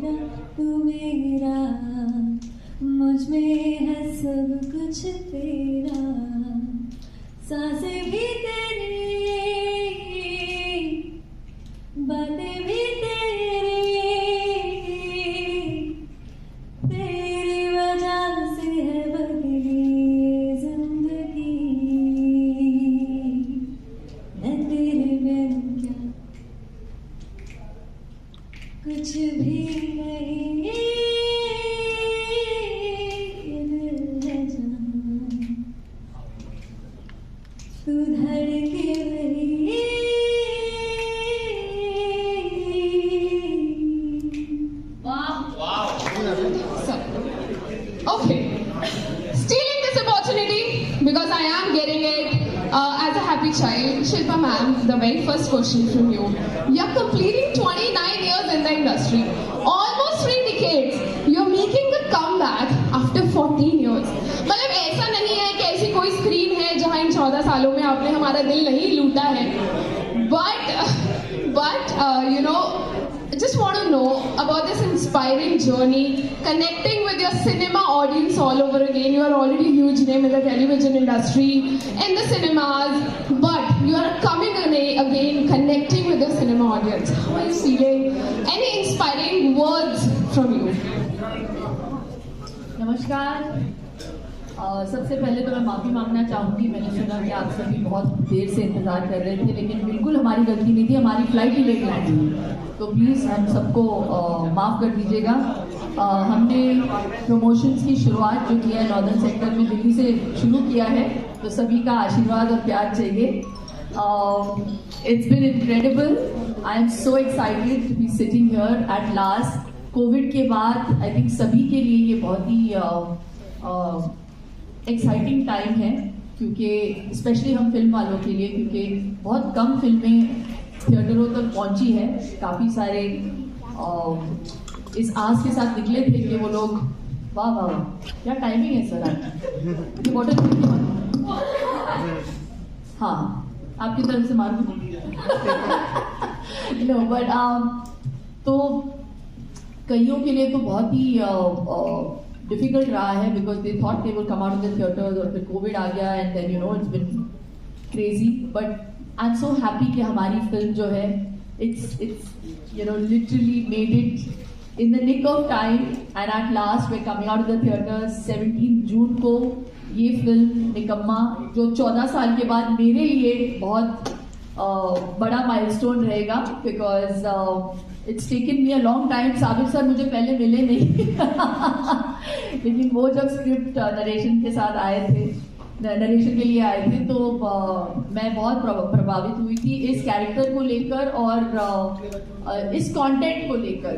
मेरा तू मेरा, मुझ में है सब कुछ तेरा, सांसें भी तेरी, बातें भी तेरी, तेरी वजह से है बदली जिंदगी, मैं तेरे बिन क्या कुछ भी नहीं, ये दिल है जहां तू धड़के वही। Okay, stealing this opportunity because I am getting it as a happy child. Shilpa ma'am, the very first question from you. You're completing 29 years in the industry, almost 3 decades. You're making a comeback after 14 years. मतलब ऐसा नहीं है कि ऐसी कोई screen है जहाँ इन 14 सालों में आपने हमारा दिल नहीं लूटा है. But you know, I just want to know about this inspiring journey, connecting with your cinema audience all over again. You are already a huge name in the television industry, in the cinemas, but you are coming again, connecting with the cinema audience. How are you feeling? Any inspiring words from you? नमस्कार. सबसे पहले तो मैं माफ़ी मांगना चाहूँगी. मैंने सुना कि आप सभी बहुत देर से इंतज़ार कर रहे थे, लेकिन बिल्कुल हमारी गलती नहीं थी. हमारी फ्लाइट ही लेट लैंड हुई, तो प्लीज़ हम सबको माफ़ कर दीजिएगा. हमने प्रमोशंस की शुरुआत जो किया है नॉर्दर्न सेक्टर में, दिल्ली से शुरू किया है, तो सभी का आशीर्वाद और प्यार चाहिए. It's been incredible. I am so excited to be sitting here at last. Covid के बाद आई थिंक सभी के लिए ये बहुत ही एक्साइटिंग टाइम है, क्योंकि स्पेशली हम फिल्म वालों के लिए, क्योंकि बहुत कम फिल्में थिएटरों तक पहुंची है. काफ़ी सारे इस आस के साथ निकले थे कि वो लोग वाह वाह क्या टाइमिंग है सर आपकी, बॉटल हाँ आपकी तरफ से मार नो बट तो कईयों के लिए तो बहुत ही डिफिकल्ट रहा है, because they thought they will come out of the theatres, और फिर कोविड आ गया and then you know it's been crazy. But I am so happy कि हमारी फिल्म जो है it's you know literally made it in the nick of time and at last we coming out of the theatres. 17 जून को ये film निकम्मा, जो 14 साल के बाद मेरे लिए बहुत बड़ा माइलस्टोन रहेगा, because it's taken me a long time. Sabir sir मुझे पहले मिले नहीं लेकिन वो जब स्क्रिप्ट नरेशन के साथ आए थे, नरेशन के लिए आए थे, तो मैं बहुत प्रभावित हुई थी इस कैरेक्टर को लेकर और इस कंटेंट को लेकर.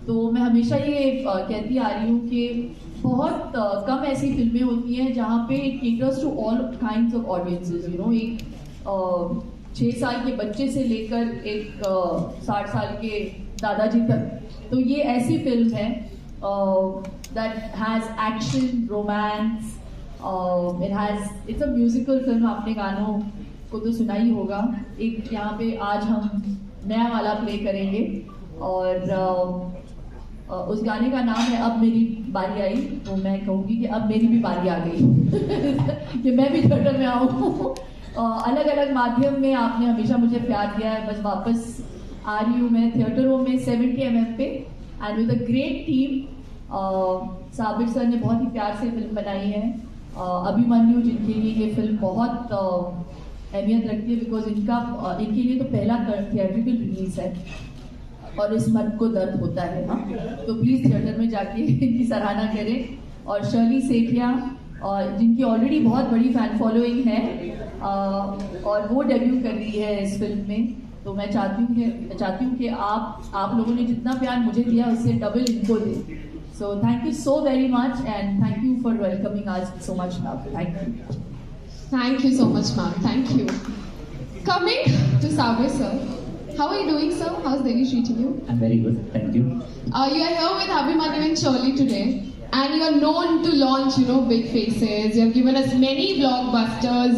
तो मैं हमेशा ये कहती आ रही हूँ कि बहुत कम ऐसी फिल्में होती हैं जहाँ पे it caters to all kinds of audiences. You know, एक 6 साल के बच्चे से लेकर एक 60 साल के दादाजी तक. तो ये ऐसी फिल्म है that has action, romance, it's a musical film. आपने गानों को तो सुना ही होगा. एक यहाँ पे आज हम नया वाला प्ले करेंगे, और उस गाने का नाम है अब मेरी बारी आई. तो मैं कहूँगी कि अब मेरी भी बारी आ गई कि मैं भी थिएटर में आऊँ. अलग अलग माध्यम में आपने हमेशा मुझे प्यार दिया है, बस वापस आ रही हूँ मैं थिएटरों में 70 mm पे, and with a great team. Sabir sir ने बहुत ही प्यार से फिल्म बनाई है. अभिमन्यु, जिनके लिए ये फिल्म बहुत अहमियत रखती है, बिकॉज इनके लिए तो पहला थिएट्रिकल रिलीज है, और इस मर्द को दर्द होता है. हाँ, तो प्लीज़ थिएटर में जाके इनकी सराहना करें. और शर्ली सेठिया, जिनकी ऑलरेडी बहुत बड़ी फैन फॉलोइंग है, और वो डेब्यू कर रही है इस फिल्म में. तो मैं चाहती हूँ कि आप लोगों ने जितना प्यार मुझे दिया उससे डबल इनको दे. So thank you so very much, and thank you for welcoming us so much love. Thank you. Thank you so much, ma'am. Thank you. Coming to Sabir sir, how are you doing, sir? How's Delhi treating you? I'm very good, thank you. You are here with Abhimanyu and Shirley today, and you are known to launch, you know, big faces. You have given us many blockbusters.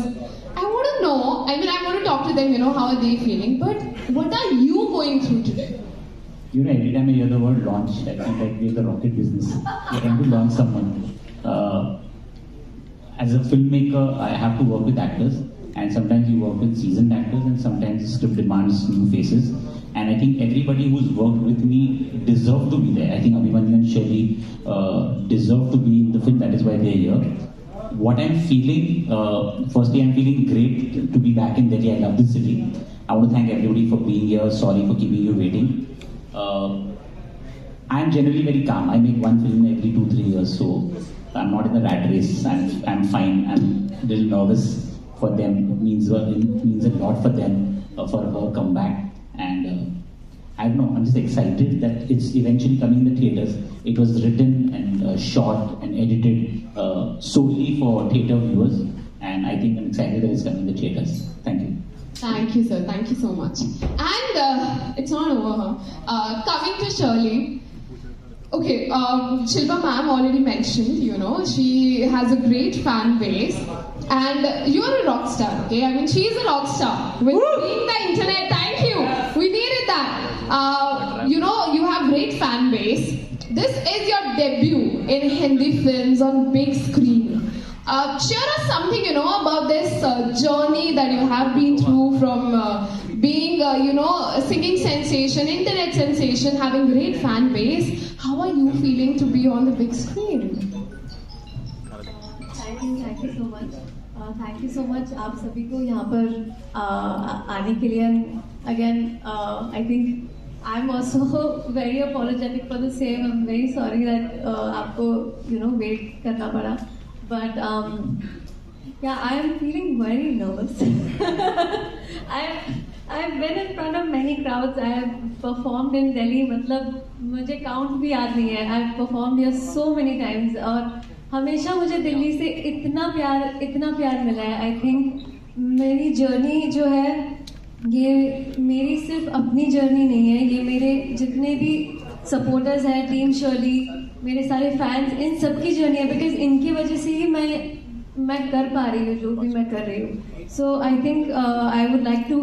I want to know. I mean, I want to talk to them. You know, how are they feeling? But what are you going through today? You know, every time I hear the word launch, I feel like we're the rocket business. We're trying to launch someone. As a filmmaker, I have to work with actors, and sometimes you work with seasoned actors, and sometimes the script demands new faces. And I think everybody who's worked with me deserve to be there. I think Abhimanyu and Shelly deserve to be in the film. That is why they're here. What I'm feeling, firstly, I'm feeling great to be back in Delhi. I love this city. I want to thank everybody for being here. Sorry for keeping you waiting. I'm generally very calm. I make one film every 2-3 years, so I'm not in the rat race. I'm fine. I'm a little nervous for them. It means a lot for them for her comeback. And I don't know. I'm just excited that it's eventually coming in the theaters. It was written and shot and edited solely for theater viewers, and I think I'm excited that it's coming in the theaters. Thank you. Thank you, sir. Thank you so much. And it's not over. Coming to Shirley. Okay, Shilpa ma'am already mentioned, you know, she has a great fan base. And you are a rock star, okay? I mean, she is a rock star. With being the internet, thank you. We needed that. You know, you have great fan base. This is your debut in Hindi films on big screen. Share us something, you know, about this journey that you have been through from being, you know, a singing sensation, internet sensation, having great fan base. How are you feeling to be on the big screen? Thank you so much. Thank you so much आप सभी को यहाँ पर आने के लिए. Again, I think I'm also very apologetic for the same. I'm very sorry that आपको, you know, wait करना पड़ा. But yeah, I am feeling very nervous. I've been in front of many crowds. I have performed in Delhi. मतलब मुझे count भी याद नहीं है. I've performed here so many times और हमेशा मुझे दिल्ली से इतना प्यार मिला है. I think मेरी जर्नी जो है ये मेरी सिर्फ अपनी जर्नी नहीं है. ये मेरे जितने भी सपोर्टर्स हैं, टीम शर्ली, मेरे सारे फैंस, इन सबकी जर्नी है. बिकॉज इनकी वजह से ही मैं कर पा रही हूँ जो भी मैं कर रही हूँ. So I think I would like to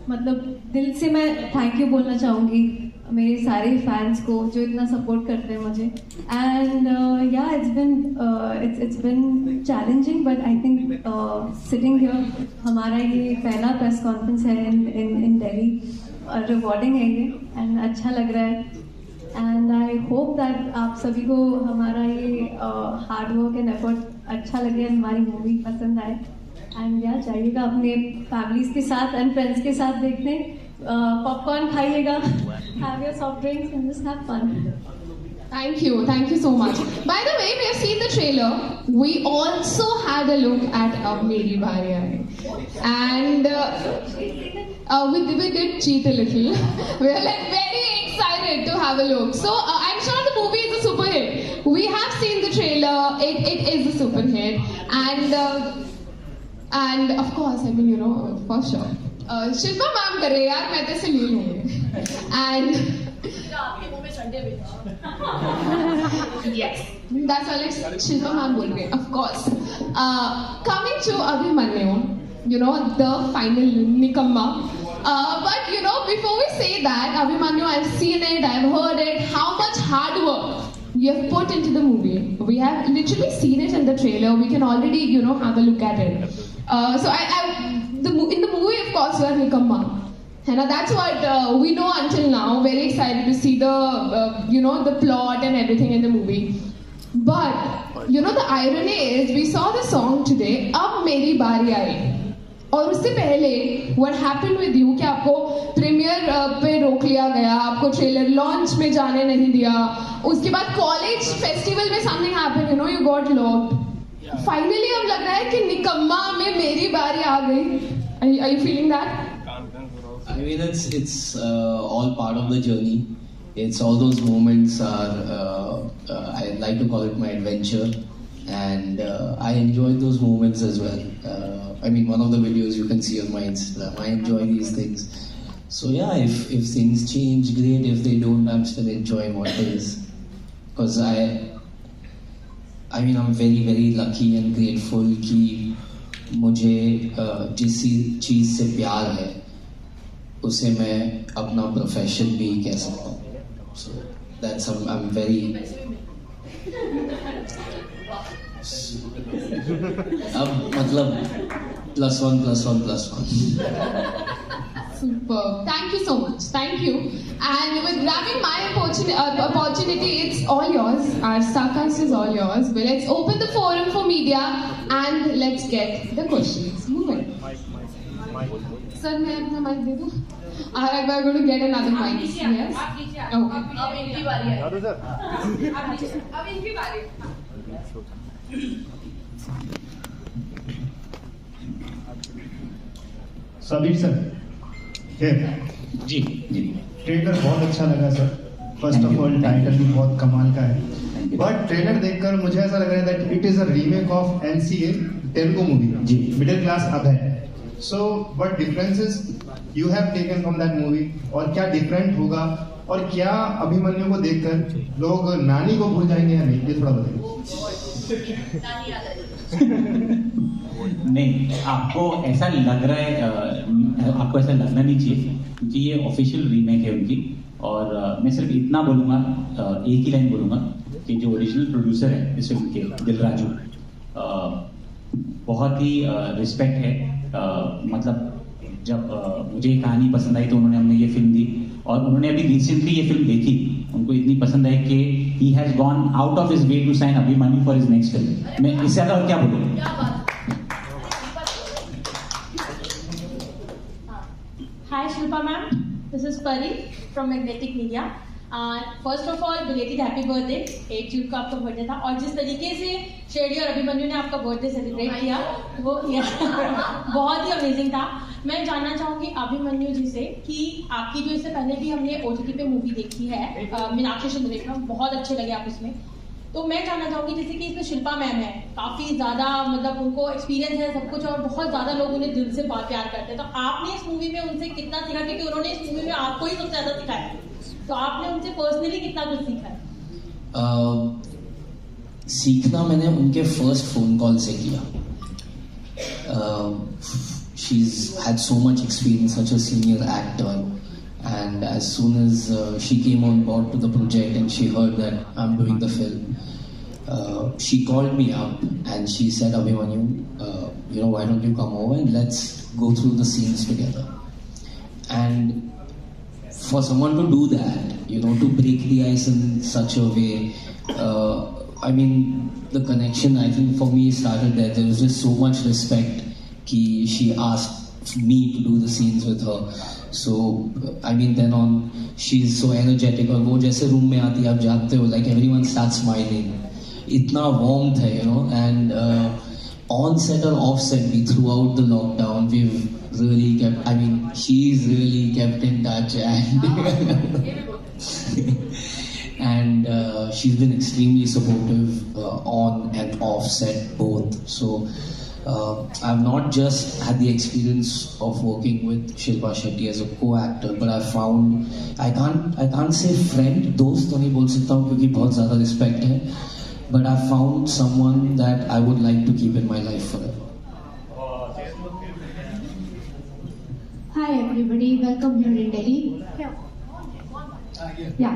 मतलब दिल से मैं थैंक यू बोलना चाहूँगी मेरे सारे फैंस को जो इतना सपोर्ट करते हैं मुझे. एंड या it's been challenging but I think sitting here, हमारा ये पहला प्रेस कॉन्फ्रेंस है इन दिल्ली और रिवॉर्डिंग है ये एंड अच्छा लग रहा है. एंड आई होप दैट आप सभी को हमारा ये हार्ड वर्क एंड एफर्ट अच्छा लगे, हमारी मूवी पसंद आए. एंड या जाइएगा अपने फैमिलीज के साथ एंड फ्रेंड्स के साथ देखने. पॉपकॉर्न खाइएगा, have your soft drinks and just have fun. Thank you so much. By the way, we have seen the trailer. We also had a look at Meri Bari Aaye, and we did cheat a little. We are like very excited to have a look. So I'm sure the movie is a super hit. We have seen the trailer. It is a super hit, and of course, I mean, you know, for sure. Shilpa ma'am कर रहे यार, मैं तो इसे ले लूंगी. And yes, that's what Shilpa ma'am बोल रहे. Of course, coming to Abhimanyu, you know, the final Nikamma. But you know, before we say that, Abhimanyu, I've seen it, I've heard it. How much hard work you have put into the movie. We have literally seen it in the trailer. We can already, you know, have a look at it. So in the movie, of course, you are Nikamma. And that's what we know until now. Very excited to see the, you know, the plot and everything in the movie. But, you know, the irony is, we saw the song today, Ab Meri Bari Aaye. और उससे पहले what happened with you कि आपको premiere पे रोक लिया गया, आपको ट्रेलर लॉन्च में जाने नहीं दिया, उसके बाद कॉलेज फेस्टिवल में something happened, you know, you got locked. Finally अब लग रहा है कि निकम्मा में मेरी बारी आ गई. Are you feeling that? I mean, it's all part of the journey. It's all those moments are I like to call it my adventure, and I enjoy those moments as well. I mean, one of the videos you can see on my Instagram. I enjoy these things. So yeah, if things change, great. If they don't, I'm still enjoying what is. Because I mean, I'm very, very lucky and grateful कि मुझे जिस चीज़ से प्यार है उसे मैं अपना profession भी कह सकता हूँ. So that's I'm very अब मतलब +1+1+1. Superb. Thank you so much. Thank you. And with grabbing my opportunity, it's all yours. Our Starcast is all yours. But let's open the forum for media and let's get the questions moving. Sir, may I अपना mic दे दूँ? Alright, we're going to get another mic. Yes. Okay. अब इनकी बारी है. अब इनकी बारी. Sabir sir, जी जी. Trailer बहुत अच्छा लगा sir. First of all title भी बहुत कमाल का है. बट ट्रेलर देखकर मुझे ऐसा लग रहा है that it is a remake of NCA Telugu movie जी. मिडिल क्लास अभय. So what differences you have taken from that movie, और क्या डिफरेंट होगा, और क्या अभिमन्यु को देखकर लोग नानी को भूल जाएंगे या नहीं, ये थोड़ा बताइए. नहीं, आपको ऐसा लग रहा है, आपको ऐसा लगना नहीं चाहिए, क्योंकि ये ऑफिशियल रीमेक है उनकी. और मैं सिर्फ इतना बोलूँगा, एक ही लाइन बोलूँगा कि जो ओरिजिनल प्रोड्यूसर है इस फिल्म के, दिल राजू, बहुत ही रिस्पेक्ट है. मतलब जब मुझे ये कहानी पसंद आई तो उन्होंने हमने ये फिल्म दी, और उन्होंने अभी रिसेंटली ये फिल्म देखी, उनको इतनी पसंद आई कि he has gone out of his way to sign Abhimanyu for his next film. मैं इससे ज्यादा और क्या बोलूँ. Hi Shilpa ma'am, this is Pari from Magnetic Media. First of all, belated happy birthday. 8 जून का आपका बर्थडे था, और जिस तरीके से शेडी और अभिमन्यु ने आपका बर्थडे सेलिब्रेट किया वो बहुत ही अमेजिंग था. मैं जानना चाहूँगी अभिमन्यु जी से कि आपकी जो इससे पहले भी हमने OTT पे मूवी देखी है मीनाक्षी चंद्रेश्वर, बहुत अच्छे लगे आप उसमें. तो मैं जानना चाहूँगी जैसे कि इसमें शिल्पा मैम है, काफ़ी ज़्यादा मतलब उनको एक्सपीरियंस है सब कुछ, और बहुत ज़्यादा लोग उन्हें दिल से प्यार करते हैं. तो आपने इस मूवी में उनसे कितना सीखा, क्योंकि उन्होंने इस मूवी में आपको ही सबसे ज़्यादा सिखाया, तो आपने उनसे पर्सनली कितना कुछ सीखा है? सीखना मैंने उनके फर्स्ट फोन कॉल से किया. She's had so much experience, such a senior actor, and as soon as she came on board to the project and she heard that I'm doing the film, she called me up and she said, Abhimanyu, why don't you come over and let's go through the scenes together. And for someone to do that, to break the ice in such a way, I mean, the connection, I think for me started there. There was just so much respect कि she asked me to do the scenes with her. So I mean, then on, she's so energetic, और वो जैसे room में आती है आप जानते हो, like everyone starts smiling. इतना warmth है, and on set or off set, we throughout the lockdown, we've really kept, I mean, she's really kept in touch, and she's been extremely supportive on and off set both. So I've not just had the experience of working with Shilpa Shetty as a co-actor, but I found, I can't say friend, दोस्त तो नहीं बोल सकता हूँ क्योंकि बहुत ज़्यादा respect है, but I found someone that I would like to keep in my life forever. Hi everybody, welcome here in Delhi. Yeah,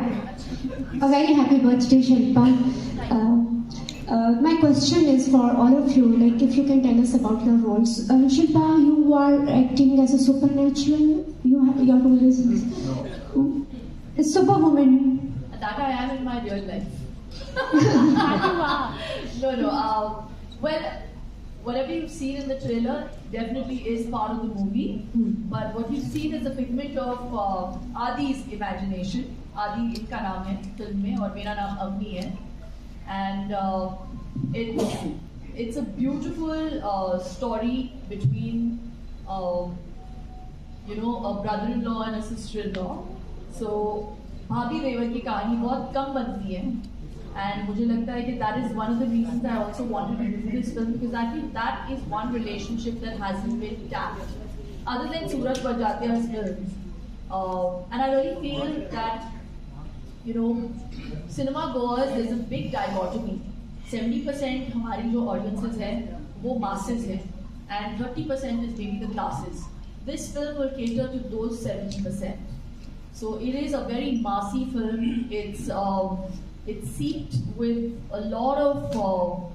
a very happy birthday Shilpa. My question is for all of you, like if you can tell us about your roles. Shilpa, you are acting as a supernatural, your role is a superwoman. That I am in my real life. No. Well, whatever you've seen in the trailer definitely is part of the movie. But what you've seen is a figment of Adi's imagination. Adi इनका नाम है film में, और मेरा नाम अवनी है. And it's a beautiful story between a brother-in-law and a sister-in-law. So भाभी देवर की कहानी बहुत कम बनती है, and मुझे लगता है कि that is one of the reasons I also wanted to do this film, because I think that is one relationship that hasn't been tapped other than Suraj Bajatia's films. And I really feel that cinema goers, there's a big dichotomy. 70% हमारी जो audiences है वो masses है, and 30% is maybe the classes. this film will cater to those 70%. So it is a very massy film. It's seeped with a lot of love,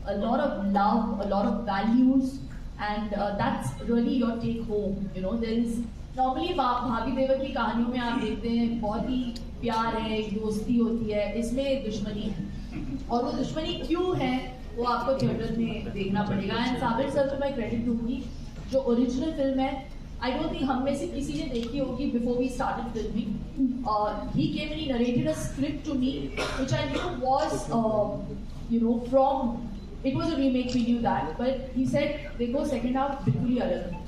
a lot of values, and that's really your take home. You know, there is normally भाभी देवर की कहानियों में आप देखते हैं बहुत ही प्यार है, एक दोस्ती होती है, इसमें दुश्मनी है, और वो दुश्मनी क्यों है वो आपको थिएटर में देखना पड़ेगा. एंड साबिर सर को मैं क्रेडिट दूंगी, जो ओरिजिनल फिल्म है I don't think हम में से किसी ने देखी होगी before we started filming. He came and he narrated a script to me, which I knew was, from. It was a remake, we knew that, but he said देखो second half बिल्कुल ही अलग है.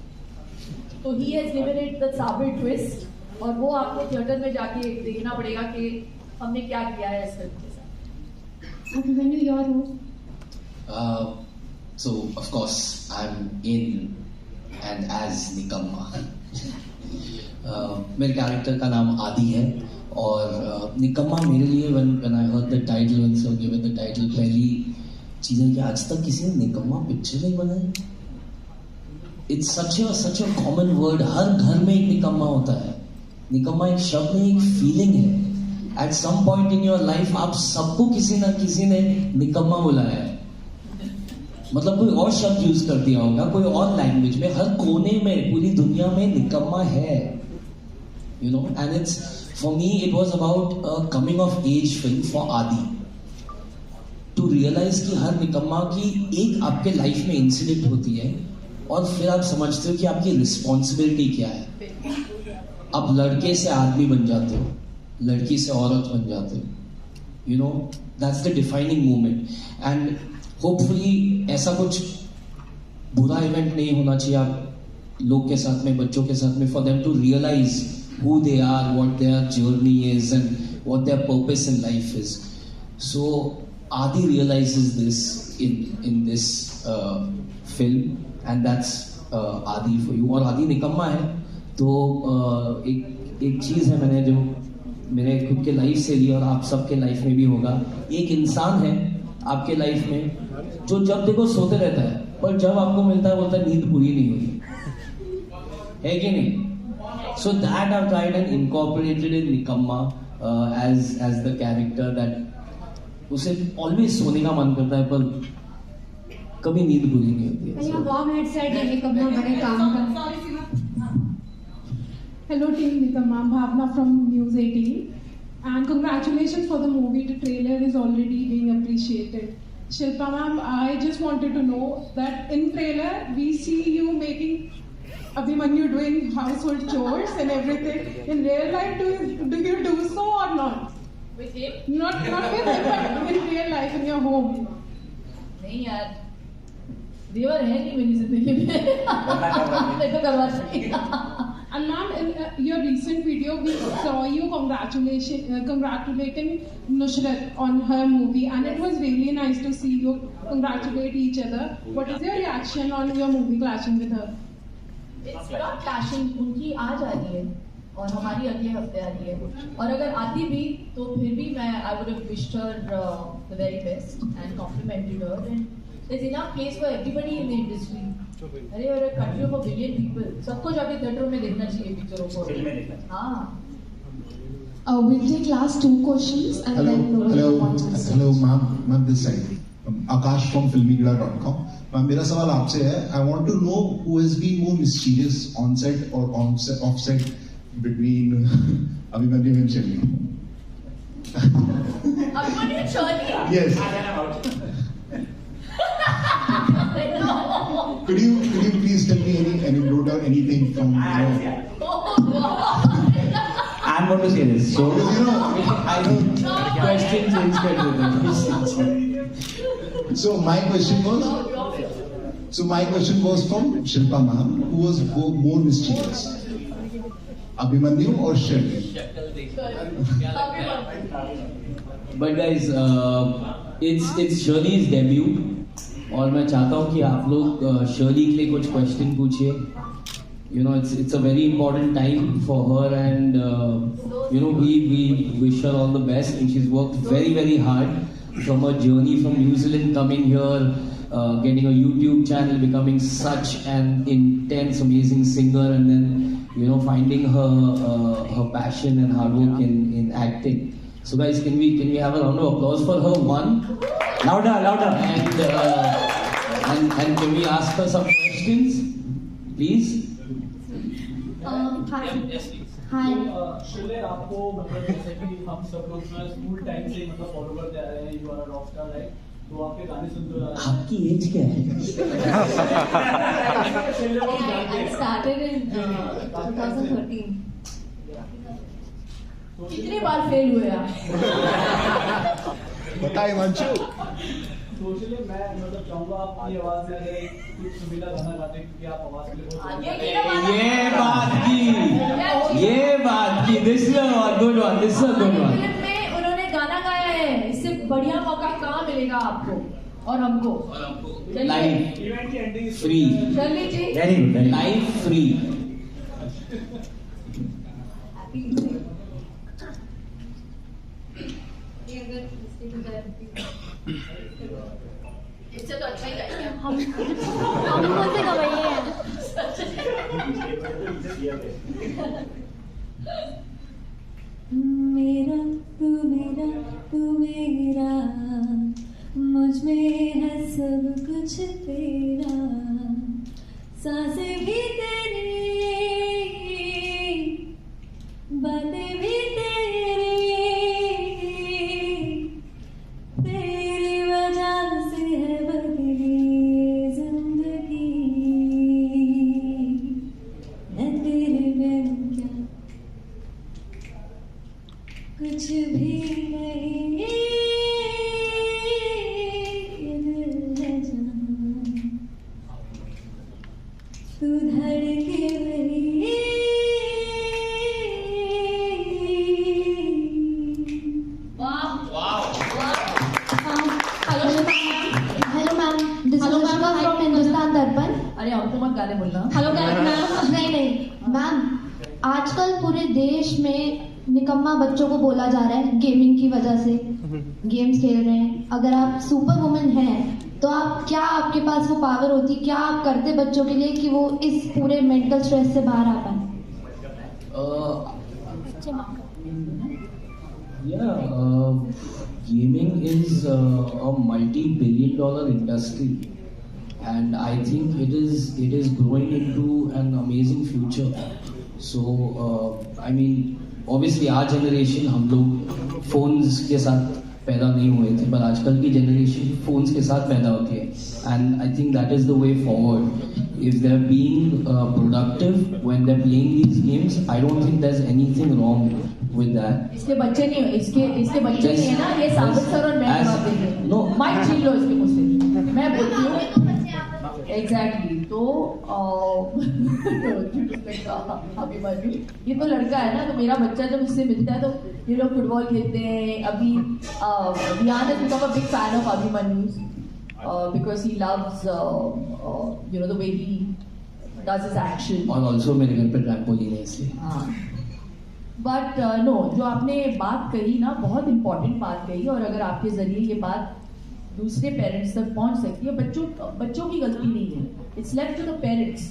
तो he has given it the Sabir twist, और वो आपको theatre में जाके देखना पड़ेगा कि हमने क्या किया है इस फिल्म के साथ. Abhimanyu, your role? So of course I'm in and as निकम्मा. मेरे कैरेक्टर का नाम आदि है, और निकम्मा मेरे लिए when I heard the title, when sir gave the title, पहली चीज़ है कि आज तक किसी ने निकम्मा पिक्चर नहीं बनाई. It's such a common word. हर घर में एक निकम्मा होता है. निकम्मा एक शब्द नहीं, एक फीलिंग है. At some point in your life आप सबको किसी ना किसी ने निकम्मा बुलाया है. मतलब कोई और शब्द यूज कर दिया होगा, कोई और लैंग्वेज में. हर कोने में, पूरी दुनिया में निकम्मा है. You know, and it's, for me it was about a coming of age film for Adi. To realize कि हर निकम्मा की एक आपके लाइफ में इंसिडेंट होती है, और फिर आप समझते हो कि आपकी रिस्पॉन्सिबिलिटी क्या है. आप लड़के से आदमी बन जाते हो, लड़की से औरत बन जाते हो. You know, that's the defining moment. And hopefully ऐसा कुछ बुरा इवेंट नहीं होना चाहिए आप लोग के साथ में, बच्चों के साथ में, for them to realize who they are, what their journey is, and what their purpose in life is. So Adi realizes this in this film, and that's Adi for you. और आदि निकम्मा है, तो एक चीज़ है मैंने जो मेरे खुद के लाइफ से ली, और आप सबके लाइफ में भी होगा. एक इंसान है आपके लाइफ में जो जब देखो सोते रहता है, पर जब आपको मिलता है बोलता है नींद पूरी नहीं हुई है कि नहीं. So that I've tried and incorporated in निकम्मा as the character, that उसे always सोने का मन करता है, पर कभी नींद पूरी नहीं होती है. यहाँ warm headset है, निकम्मा बड़े काम का. Hello team Nikamma, Bhavna from News 18, and congratulations for the movie. The trailer is already being appreciated. Shilpa ma'am, I just wanted to know that in trailer we see you making Abhimanyu doing household chores and everything. In real life, do you do so or not? With him? Not with him, but in real life in your home. नहीं यार, देवर है नहीं मेरी जिंदगी में. मैं तो करवा सकती. And ma'am, in your recent video, we saw you congratulating Nusrat on her movie, and it was really nice to see you congratulate each other. What is your reaction on your movie clashing with her? It's not clashing. उनकी आज आ रही है और हमारी अगले हफ्ते आ रही है, और अगर आती भी तो फिर भी मैं I would have wished her the very best and complimented her. And there's enough place for everybody in the industry. अरे और एक कंट्री ऑफ 1 billion people, सबको जाके थिएटर में देखना चाहिए पिक्चरों को. हाँ. We'll take last 2 questions and then hello ma'am, this side Akash from filmygala.com. Ma'am, मेरा सवाल आपसे है. I want to know who has been more mischievous on set or off set between Abhimanyu and Shirley. Abhimanyu and Shirley? Yes. Could you please tell me any anecdote or anything from I'm going to say this. So I know Questions instead. So my question was from Shilpa ma'am, who was more mischievous, Abhimanyu or Shirley? But guys, it's Shirley's debut, और मैं चाहता हूँ कि आप लोग Shirley के लिए कुछ क्वेश्चन पूछिए. You know, it's a very important time for her, and we wish her all the best. And she's worked very hard from her journey from New Zealand coming here, getting a YouTube channel, becoming such an intense, amazing singer, and then finding her passion and hard work in acting. So guys, can we have a round of applause for her? One, Louder. and can we ask her some questions, please? हाय शिले आपको मतलब जैसे कि हम सब लोग school time से मतलब follow करते आ रहे हैं, you are rock star right, तो आपके गाने सुनते हो। आपकी एज क्या है? I started in 2013. कितनी बार फेल हुए आप? बताइए मंचू। तो इसलिए मैं मतलब चाहूंगा आपकी आवाज में अगर कुछ सुरीला गाना गाते, क्योंकि आप आवाज के लिए बहुत ये बात की this is a good one. Film में उन्होंने गाना गाया है, इससे बढ़िया मौका कहाँ मिलेगा आपको और हमको? लाइव इवेंट की एंडिंग फ्री, चलिए जी, वेरी गुड। Live free. इससे तो अच्छा ही गाएंगे हम कौन से गवाइए हैं? मेरा तू मेरा, मुझ में है सब कुछ तेरा, सांसें भी तेरी, बातें भी तेरी, तेरी वजह से है बदली जिंदगी, मैं तेरे बिन क्या कुछ भी नहीं, ये दिल है जहां तू धड़के मेरी। Hello ma'am, this is Anushka from Hindustan दर्पण। अरे हमको मत गाने बोलना। Hello ma'am. नहीं मैम, आजकल पूरे देश में निकम्मा बच्चों को बोला जा रहा है गेमिंग की वजह से, गेम्स खेल रहे हैं। अगर आप सुपर वुमन हैं तो आप क्या, आपके पास वो पावर होती, क्या आप करते बच्चों के लिए कि वो इस पूरे मेंटल स्ट्रेस से बाहर आ पाए? Gaming is a multi-billion-dollar industry, and I think it is growing into an amazing future. So I mean, obviously our generation, हम लोग phones के साथ पैदा नहीं हुए थे, पर आजकल की generation phones के साथ पैदा होती है, and I think that is the way forward. If they're being productive when they're playing these games, I don't think there's anything wrong with that. इसके बच्चे नहीं, इसके बच्चे नहीं है ना, ये साबित सर और मैं जवाब देंगे। No. माइक छीन लो इसके मुझसे, मैं बोलती हूँ। एग्जैक्टली, तो अभिमन्यु ये तो लड़का है ना, तो मेरा बच्चा जब इससे मिलता है तो ये लोग फुटबॉल खेलते हैं। अभी Vian has become a big fan of Abhimanyu because he loves the way he does his action. और also मेरे घर पे ट्रैम्पोलिन है इसलिए। बट नो, जो आपने बात कही ना, बहुत इंपॉर्टेंट बात कही, और अगर आपके जरिए ये बात दूसरे पेरेंट्स तक पहुंच सकती है, बच्चों की गलती नहीं है, it's left to the parents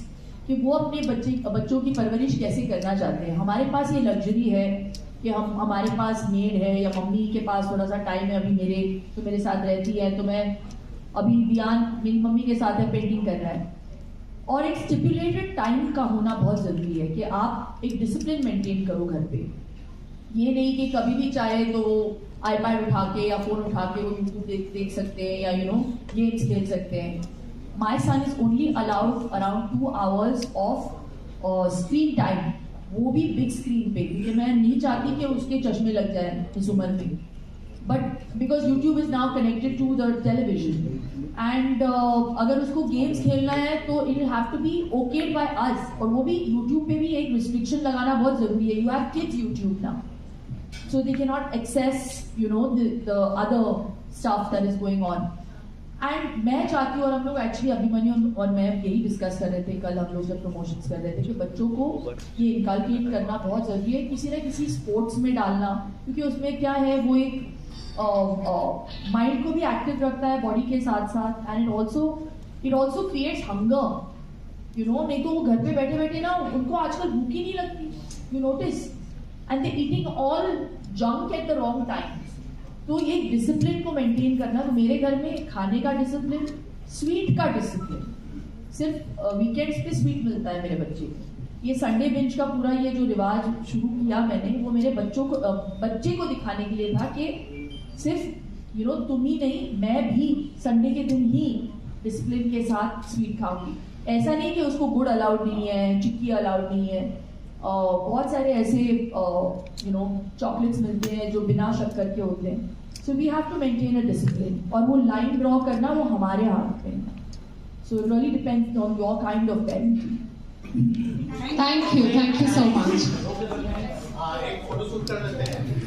कि वो अपने बच्चों की परवरिश कैसे करना चाहते हैं। हमारे पास ये लग्जरी है कि हमारे पास मेड है या मम्मी के पास थोड़ा सा टाइम है, अभी मेरे साथ रहती है, तो मैं अभी Vian मेरी मम्मी के साथ है, पेंटिंग कर रहा है, और एक स्टिपुलेटेड टाइम का होना बहुत ज़रूरी है कि आप एक डिसिप्लिन मेंटेन करो घर पे। ये नहीं कि कभी भी चाहे तो आईपैड उठा के या फोन उठा के वो यूट्यूब देख सकते हैं या गेम्स खेल सकते हैं। My son is only allowed around 2 hours of screen time, वो भी बिग स्क्रीन पे, क्योंकि मैं नहीं चाहती कि उसके चश्मे लग जाए इस उम्र में। But because YouTube is now connected to the television, and अगर उसको गेम्स खेलना है तो it will have to be okayed by us, और वो भी यूट्यूब पे भी एक रिस्ट्रिक्शन लगाना बहुत जरूरी है। You have kids YouTube now, so they cannot access the other stuff that is going on, and मैं चाहती हूँ, और हम लोग एक्चुअली अभिमन्यु और मैं यही डिस्कस कर रहे थे कल, हम लोग जब प्रमोशंस कर रहे थे कि बच्चों को ये इनकलकेट करना बहुत जरूरी है, किसी न किसी स्पोर्ट्स में डालना, क्योंकि उसमें क्या है वो एक माइंड को भी एक्टिव रखता है बॉडी के साथ साथ, and it also creates hunger, you know. नहीं तो वो घर पे बैठे बैठे ना, उनको आजकल भूख ही नहीं लगती, you notice, and they eating all junk at the wrong time. तो ये डिसिप्लिन को मेंटेन करना, तो मेरे घर में खाने का डिसिप्लिन, स्वीट का डिसिप्लिन, सिर्फ वीकेंड्स पे स्वीट मिलता है मेरे बच्चे को। ये संडे बिंच का पूरा ये जो रिवाज शुरू किया मैंने, वो मेरे बच्चे को दिखाने के लिए था कि सिर्फ यू नो तुम ही नहीं, मैं भी संडे के दिन ही डिसिप्लिन के साथ स्वीट खाऊंगी। ऐसा नहीं कि उसको गुड़ अलाउड नहीं है, चिक्की अलाउड नहीं है, बहुत सारे ऐसे यू नो चॉकलेट्स मिलते हैं जो बिना शक्कर के होते हैं। So we have to maintain a discipline, और वो लाइन ड्रॉ करना वो हमारे हाथ में है। So it really depends on your kind of parenting. Thank you so much. एक फोटो शूट कर लेते हैं।